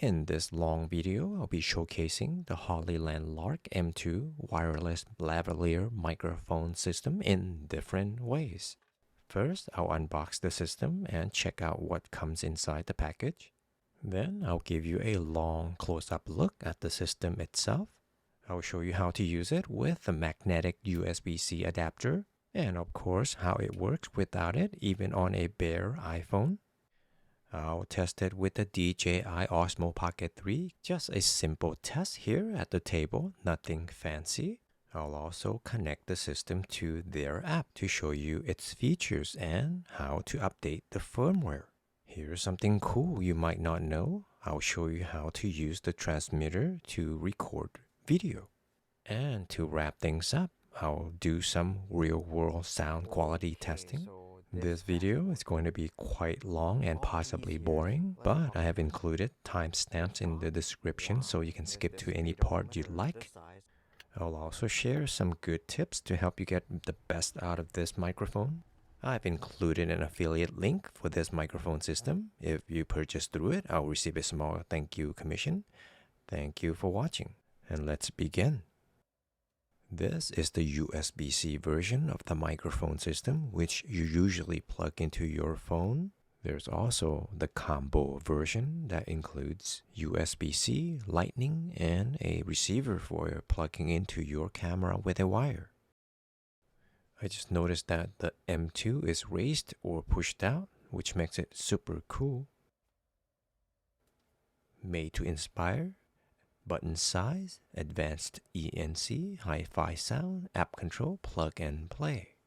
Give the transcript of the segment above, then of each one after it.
In this long video, I'll be showcasing the Hollyland Lark M2 wireless lavalier microphone system in different ways. First, I'll unbox the system and check out what comes inside the package. Then I'll give you a long close-up look at the system itself. I'll show you how to use it with the magnetic USB-C adapter, and of course how it works without it even on a bare iPhone. I'll test it with the DJI Osmo Pocket 3, just a simple test here at the table, nothing fancy. I'll also connect the system to their app to show you its features and how to update the firmware. Here's something cool you might not know. I'll show you how to use the transmitter to record video. And to wrap things up, I'll do some real-world sound quality testing. This video is going to be quite long and possibly boring, but I have included timestamps in the description so you can skip to any part you like. I'll also share some good tips to help you get the best out of this microphone. I've included an affiliate link for this microphone system. If you purchase through it, I'll receive a small thank you commission. Thank you for watching, and let's begin. This is the USB-C version of the microphone system, which you usually plug into your phone. There's also the combo version that includes USB-C, Lightning, and a receiver for plugging into your camera with a wire. I just noticed that the M2 is raised or pushed out, which makes it super cool. Made to inspire. Button size, advanced ENC, hi-fi sound, app control, plug and play.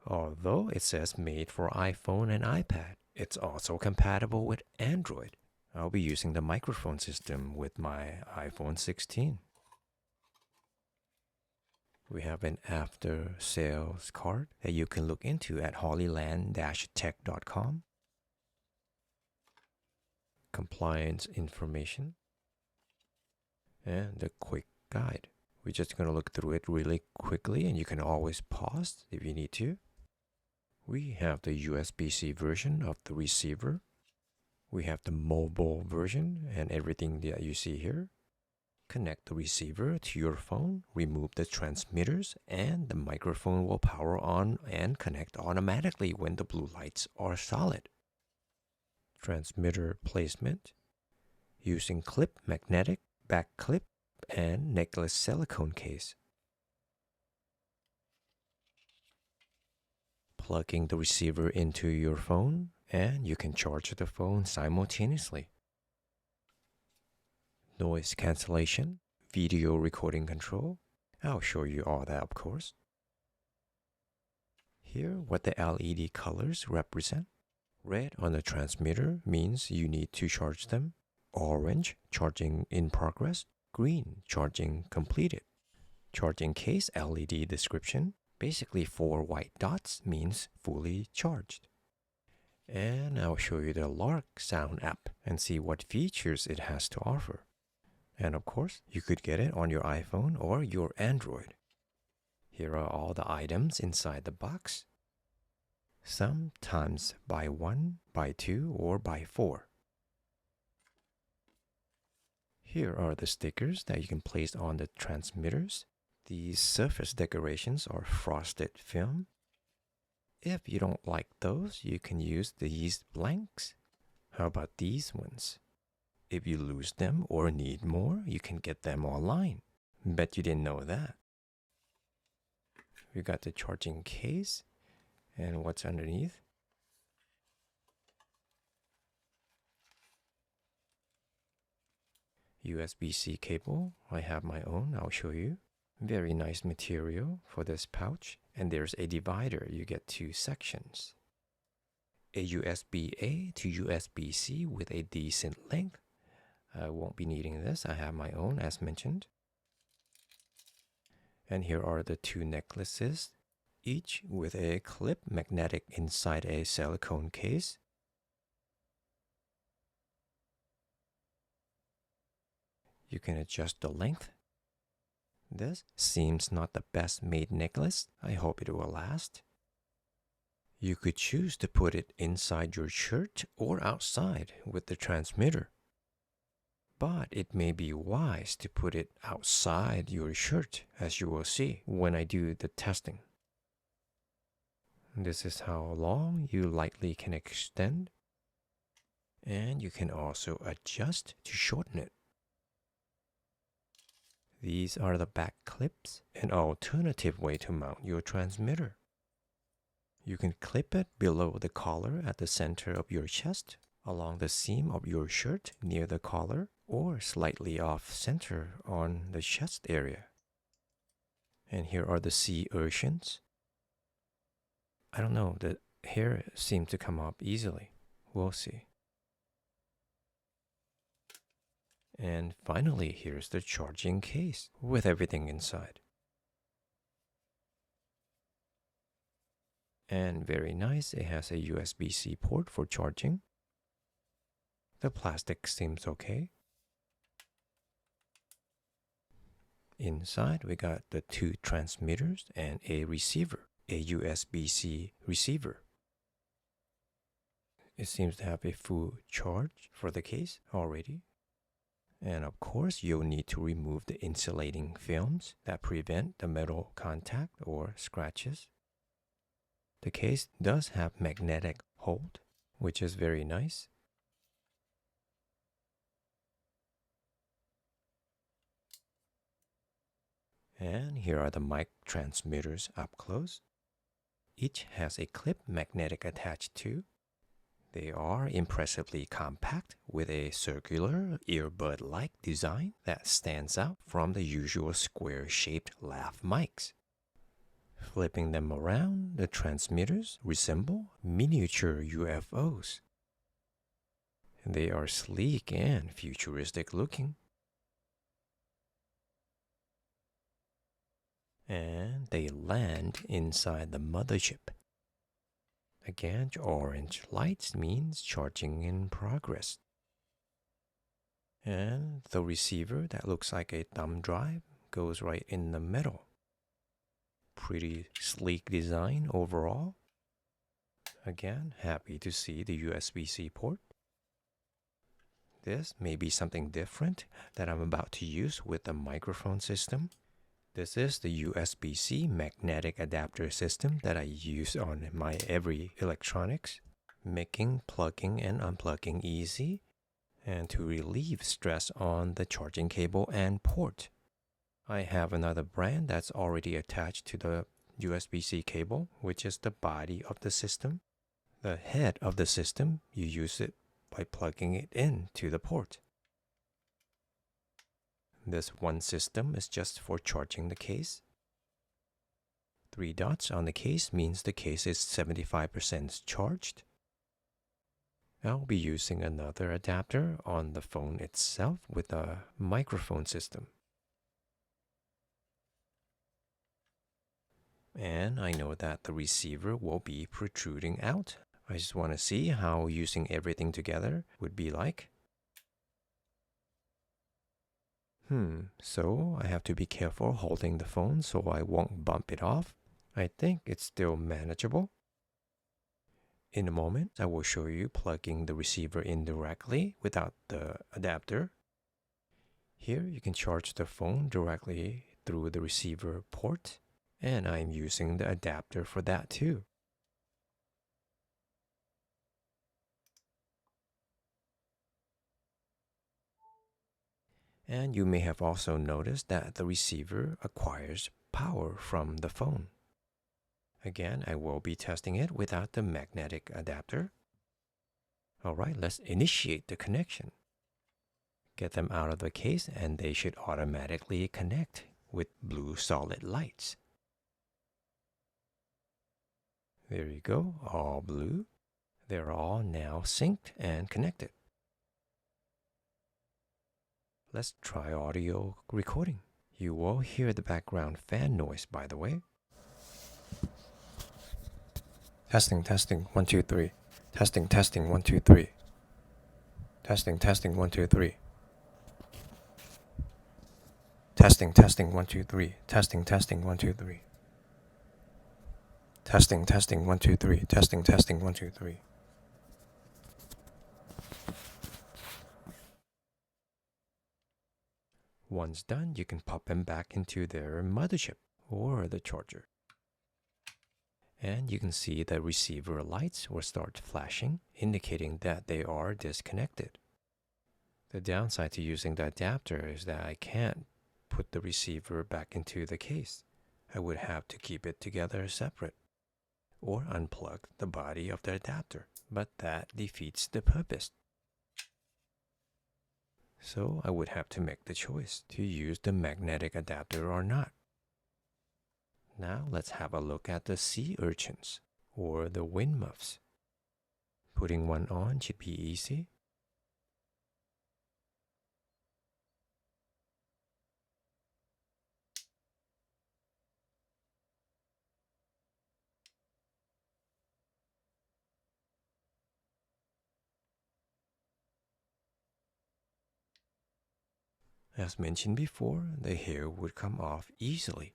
Although it says made for iPhone and iPad, it's also compatible with Android. I'll be using the microphone system with my iPhone 16. We have an after sales card that you can look into at hollyland-tech.com. Compliance information. And the quick guide. We're just going to look through it really quickly, and you can always pause if you need to. We have the USB-C version of the receiver. We have the mobile version and everything that you see here. Connect the receiver to your phone, remove the transmitters, and the microphone will power on and connect automatically when the blue lights are solid. Transmitter placement. Using clip magnetic, back clip, and necklace silicone case. Plugging the receiver into your phone, and you can charge the phone simultaneously. Noise cancellation, video recording control. I'll show you all that, of course. Here, what the LED colors represent. Red on the transmitter means you need to charge them. Orange, charging in progress. Green, charging completed. Charging case LED description. Basically 4 white dots means fully charged. And I'll show you the Lark sound app and see what features it has to offer. And of course, you could get it on your iPhone or your Android. Here are all the items inside the box. Sometimes by 1, by 2, or by 4. Here are the stickers that you can place on the transmitters. These surface decorations are frosted film. If you don't like those, you can use these blanks. How about these ones? If you lose them or need more, you can get them online. Bet you didn't know that. We got the charging case, and what's underneath? USB-C cable. I have my own, I'll show you. Very nice material for this pouch. And there's a divider, you get 2 sections. A USB-A to USB-C with a decent length. I won't be needing this, I have my own as mentioned. And here are the 2 necklaces, each with a clip magnetic inside a silicone case. You can adjust the length. This seems not the best made necklace. I hope it will last. You could choose to put it inside your shirt or outside with the transmitter. But it may be wise to put it outside your shirt, as you will see when I do the testing. This is how long you lightly can extend, and you can also adjust to shorten it. These are the back clips, an alternative way to mount your transmitter. You can clip it below the collar at the center of your chest, along the seam of your shirt near the collar, or slightly off center on the chest area. And here are the sea urchins. I don't know, the hair seemed to come up easily. We'll see. And finally, here's the charging case with everything inside. And very nice, it has a USB-C port for charging. The plastic seems okay. Inside, we got the 2 transmitters and a receiver, a USB-C receiver. It seems to have a full charge for the case already. And of course, you'll need to remove the insulating films that prevent the metal contact or scratches. The case does have magnetic hold, which is very nice. And here are the mic transmitters up close. Each has a clip magnetic attached to. They are impressively compact with a circular earbud-like design that stands out from the usual square-shaped lav mics. Flipping them around, the transmitters resemble miniature UFOs. They are sleek and futuristic looking. And they land inside the mothership. Again, orange lights means charging in progress. And the receiver that looks like a thumb drive goes right in the middle. Pretty sleek design overall. Again, happy to see the USB-C port. This may be something different that I'm about to use with the microphone system. This is the USB-C magnetic adapter system that I use on my every electronics, making plugging and unplugging easy, and to relieve stress on the charging cable and port. I have another brand that's already attached to the USB-C cable, which is the body of the system. The head of the system, you use it by plugging it into the port. This one system is just for charging the case. 3 dots on the case means the case is 75% charged. I'll be using another adapter on the phone itself with a microphone system. And I know that the receiver will be protruding out. I just want to see how using everything together would be like. So I have to be careful holding the phone so I won't bump it off. I think it's still manageable. In a moment, I will show you plugging the receiver in directly without the adapter. Here you can charge the phone directly through the receiver port, and I'm using the adapter for that too. And you may have also noticed that the receiver acquires power from the phone. Again, I will be testing it without the magnetic adapter. Alright, let's initiate the connection. Get them out of the case and they should automatically connect with blue solid lights. There you go, all blue. They're all now synced and connected. Let's try audio recording. You will hear the background fan noise, by the way. Testing, 1, 2, 3. Testing, 1, 2, 3. Testing, 1, 2, 3. Testing, 1, 2, 3. Testing, 1, 2, 3. Testing, 1, 2, 3. Testing, 1, 2, 3. Once done, you can pop them back into their mothership or the charger. And you can see the receiver lights will start flashing, indicating that they are disconnected. The downside to using the adapter is that I can't put the receiver back into the case. I would have to keep it together separate or unplug the body of the adapter, but that defeats the purpose. So I would have to make the choice to use the magnetic adapter or not. Now let's have a look at the sea urchins or the WindMuffs. Putting one on should be easy. As mentioned before, the hair would come off easily.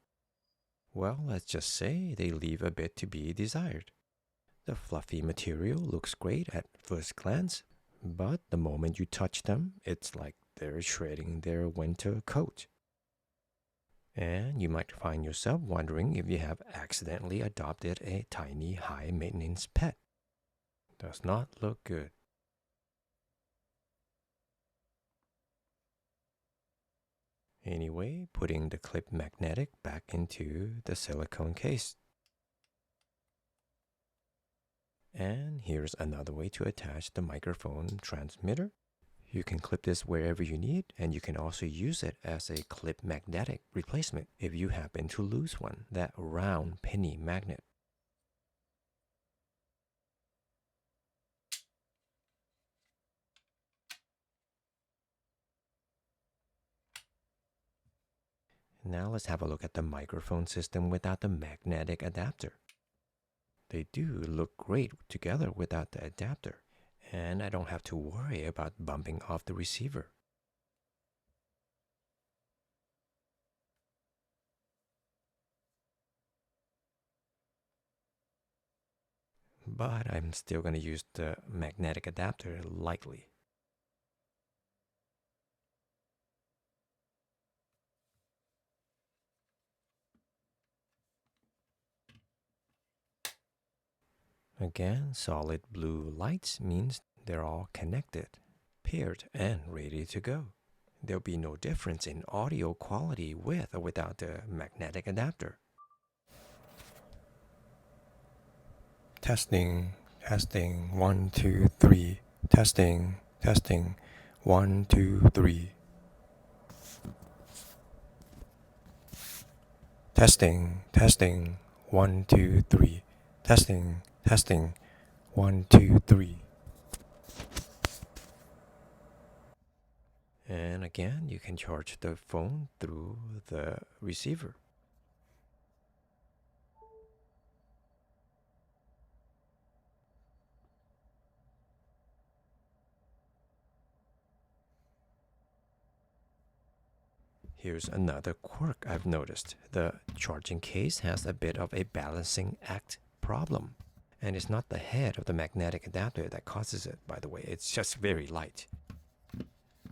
Well, let's just say they leave a bit to be desired. The fluffy material looks great at first glance, but the moment you touch them, it's like they're shredding their winter coat. And you might find yourself wondering if you have accidentally adopted a tiny high-maintenance pet. Does not look good. Anyway, putting the clip magnetic back into the silicone case. And here's another way to attach the microphone transmitter. You can clip this wherever you need, and you can also use it as a clip magnetic replacement if you happen to lose one, that round penny magnet. Now let's have a look at the microphone system without the magnetic adapter. They do look great together without the adapter, and I don't have to worry about bumping off the receiver. But I'm still going to use the magnetic adapter likely. Again, solid blue lights means they're all connected, paired, and ready to go. There'll be no difference in audio quality with or without the magnetic adapter. Testing, 1, 2, 3. Testing, 1, 2, 3. Testing, 1, 2, 3. Testing, 1, 2, 3. And again, you can charge the phone through the receiver. Here's another quirk I've noticed. The charging case has a bit of a balancing act problem. And it's not the head of the magnetic adapter that causes it, by the way. It's just very light.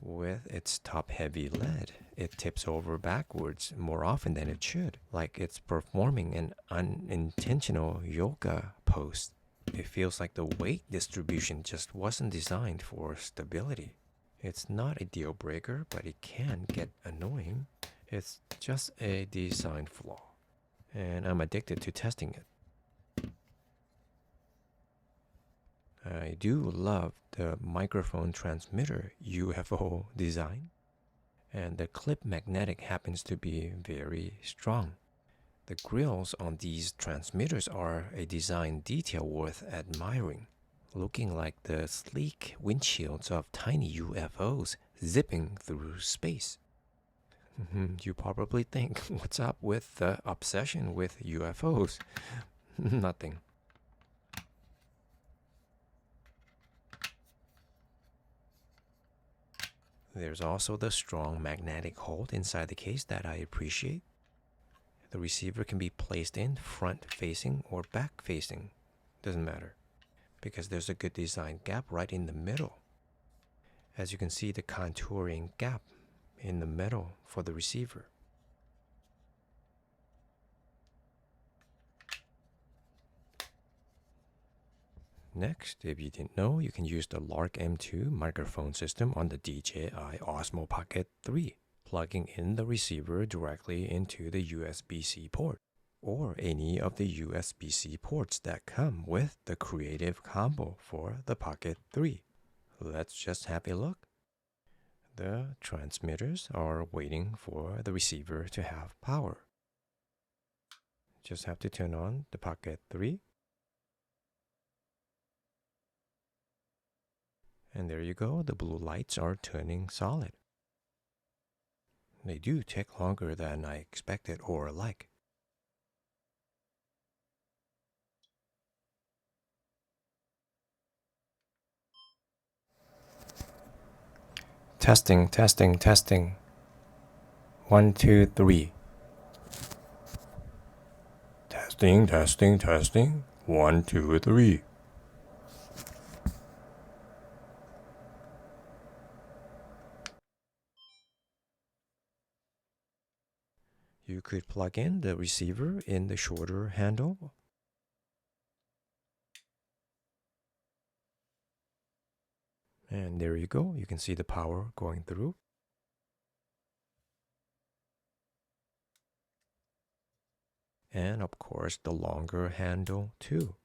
With its top-heavy lead, it tips over backwards more often than it should, like it's performing an unintentional yoga pose. It feels like the weight distribution just wasn't designed for stability. It's not a deal breaker, but it can get annoying. It's just a design flaw, and I'm addicted to testing it. I do love the microphone transmitter UFO design, and the clip magnetic happens to be very strong. The grills on these transmitters are a design detail worth admiring, looking like the sleek windshields of tiny UFOs zipping through space. You probably think, what's up with the obsession with UFOs? Nothing. There's also the strong magnetic hold inside the case that I appreciate. The receiver can be placed in front-facing or back-facing. Doesn't matter, because there's a good design gap right in the middle. As you can see, the contouring gap in the middle for the receiver. Next, if you didn't know, you can use the Lark M2 microphone system on the DJI Osmo Pocket 3, plugging in the receiver directly into the USB-C port, or any of the USB-C ports that come with the Creative Combo for the Pocket 3. Let's just have a look. The transmitters are waiting for the receiver to have power. Just have to turn on the Pocket 3. And there you go, the blue lights are turning solid. They do take longer than I expected or like. Testing, testing, testing. 1, 2, 3. Testing, testing, testing. 1, 2, 3. You could plug in the receiver in the shorter handle. And there you go. You can see the power going through. And of course, the longer handle too.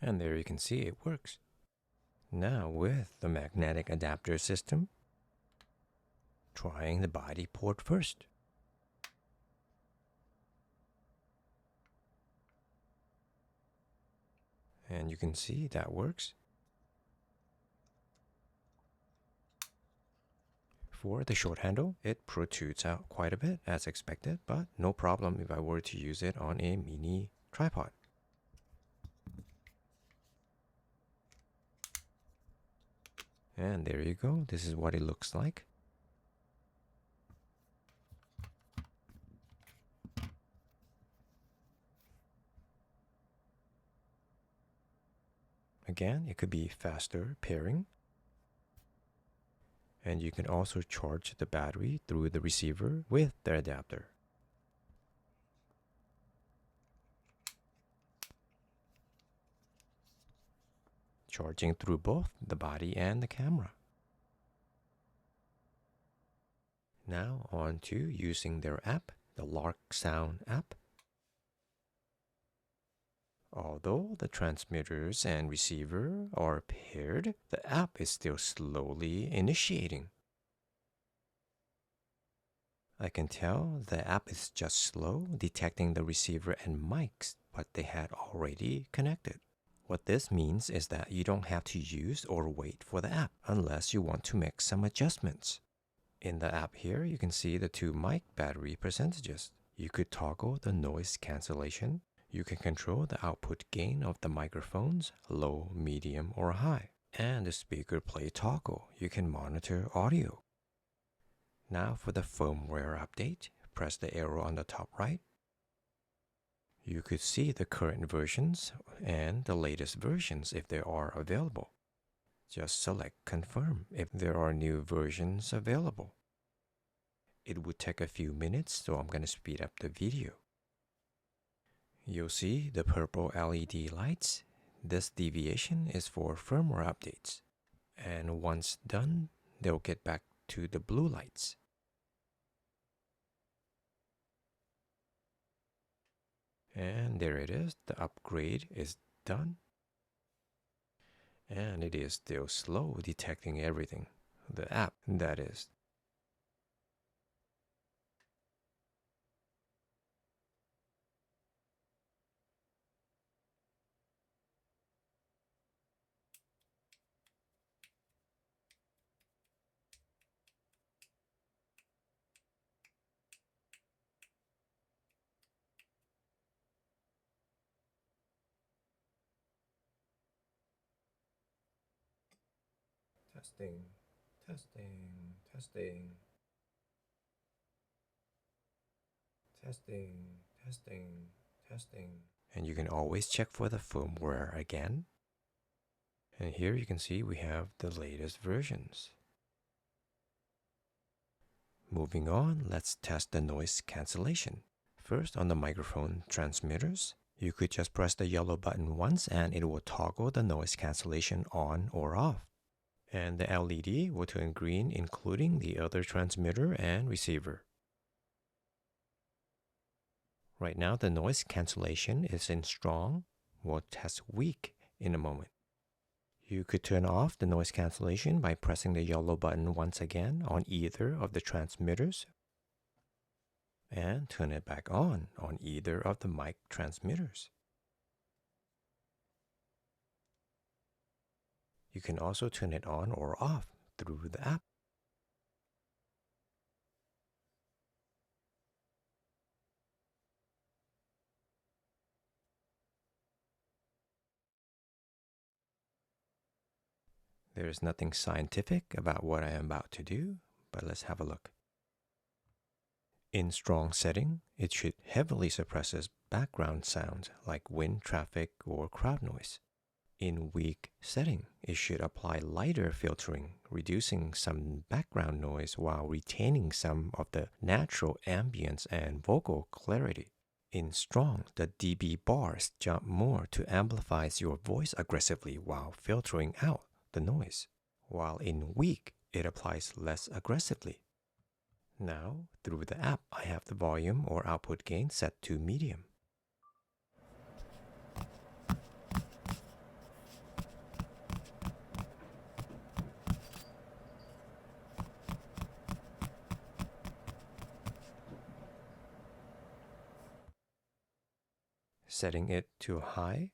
And there you can see it works. Now with the magnetic adapter system, trying the body port first. And you can see that works. For the short handle, it protrudes out quite a bit as expected, but no problem if I were to use it on a mini tripod. And there you go. This is what it looks like. Again, it could be faster pairing. And you can also charge the battery through the receiver with the adapter. Charging through both the body and the camera. Now on to using their app, the Lark Sound app. Although the transmitters and receiver are paired, the app is still slowly initiating. I can tell the app is just slow detecting the receiver and mics, but they had already connected. What this means is that you don't have to use or wait for the app unless you want to make some adjustments. In the app here, you can see the two mic battery percentages. You could toggle the noise cancellation. You can control the output gain of the microphones, low, medium, or high. And the speaker play toggle, you can monitor audio. Now for the firmware update, press the arrow on the top right. You could see the current versions and the latest versions if they are available. Just select confirm if there are new versions available. It would take a few minutes, so I'm going to speed up the video. You'll see the purple LED lights. This deviation is for firmware updates. And once done, they'll get back to the blue lights. And there it is, the upgrade is done. And it is still slow detecting everything. The app, that is. Testing, testing, testing. Testing, testing, Testing. And you can always check for the firmware again. And here you can see we have the latest versions. Moving on, let's test the noise cancellation. First, on the microphone transmitters, you could just press the yellow button once and it will toggle the noise cancellation on or off. And the LED will turn green, including the other transmitter and receiver. Right now, the noise cancellation is in strong. We'll test weak in a moment. You could turn off the noise cancellation by pressing the yellow button once again on either of the transmitters and turn it back on either of the mic transmitters. You can also turn it on or off through the app. There is nothing scientific about what I am about to do, but let's have a look. In strong setting, it should heavily suppresses background sounds like wind, traffic, or crowd noise. In weak setting, it should apply lighter filtering, reducing some background noise while retaining some of the natural ambience and vocal clarity. In strong, the dB bars jump more to amplify your voice aggressively while filtering out the noise, while in weak, it applies less aggressively. Now, through the app, I have the volume or output gain set to medium. Setting it to high.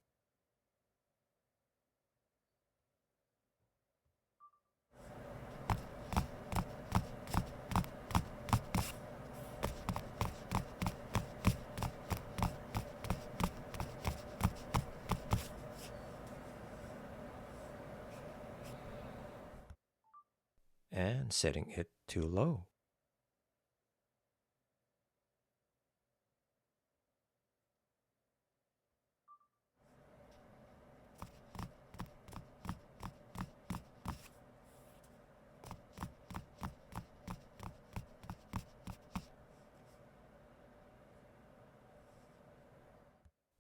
And setting it to low.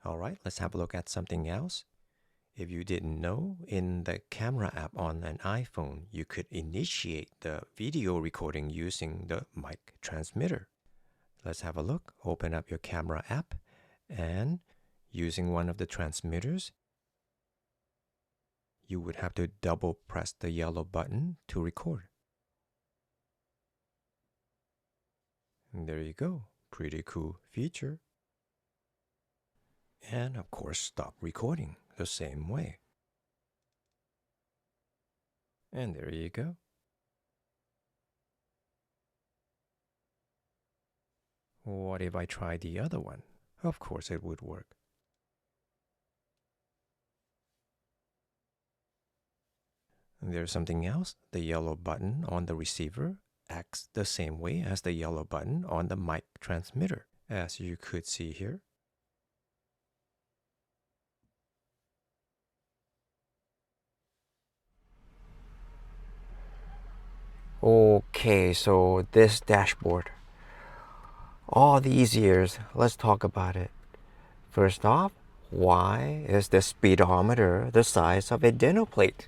All right, let's have a look at something else. If you didn't know, in the camera app on an iPhone, you could initiate the video recording using the mic transmitter. Let's have a look. Open up your camera app and using one of the transmitters, you would have to double press the yellow button to record. And there you go. Pretty cool feature. And of course, stop recording the same way. And there you go. What if I try the other one? Of course it would work. And there's something else. The yellow button on the receiver acts the same way as the yellow button on the mic transmitter, as you could see here. Okay, so this dashboard. All these years, let's talk about it. First off, why is the speedometer the size of a dinner plate?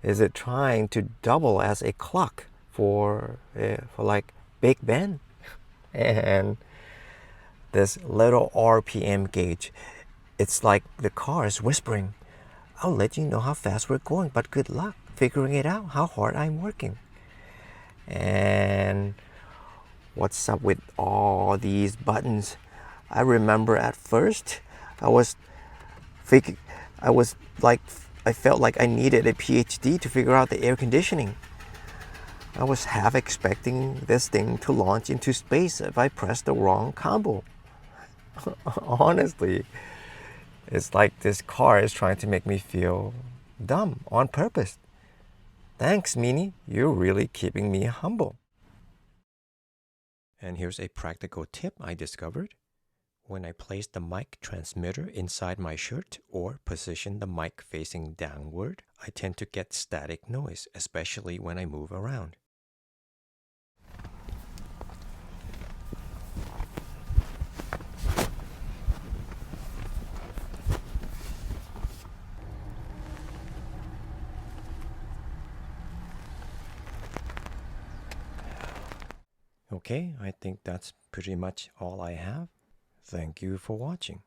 Is it trying to double as a clock for like Big Ben? And this little RPM gauge, it's like the car is whispering, I'll let you know how fast we're going, but good luck figuring it out how hard I'm working. And what's up with all these buttons? I remember at first I felt like I needed a PhD to figure out the air conditioning. I was half expecting this thing to launch into space if I pressed the wrong combo. Honestly, it's like this car is trying to make me feel dumb on purpose. Thanks, Meanie. You're really keeping me humble. And here's a practical tip I discovered. When I place the mic transmitter inside my shirt or position the mic facing downward, I tend to get static noise, especially when I move around. Okay, I think that's pretty much all I have. Thank you for watching.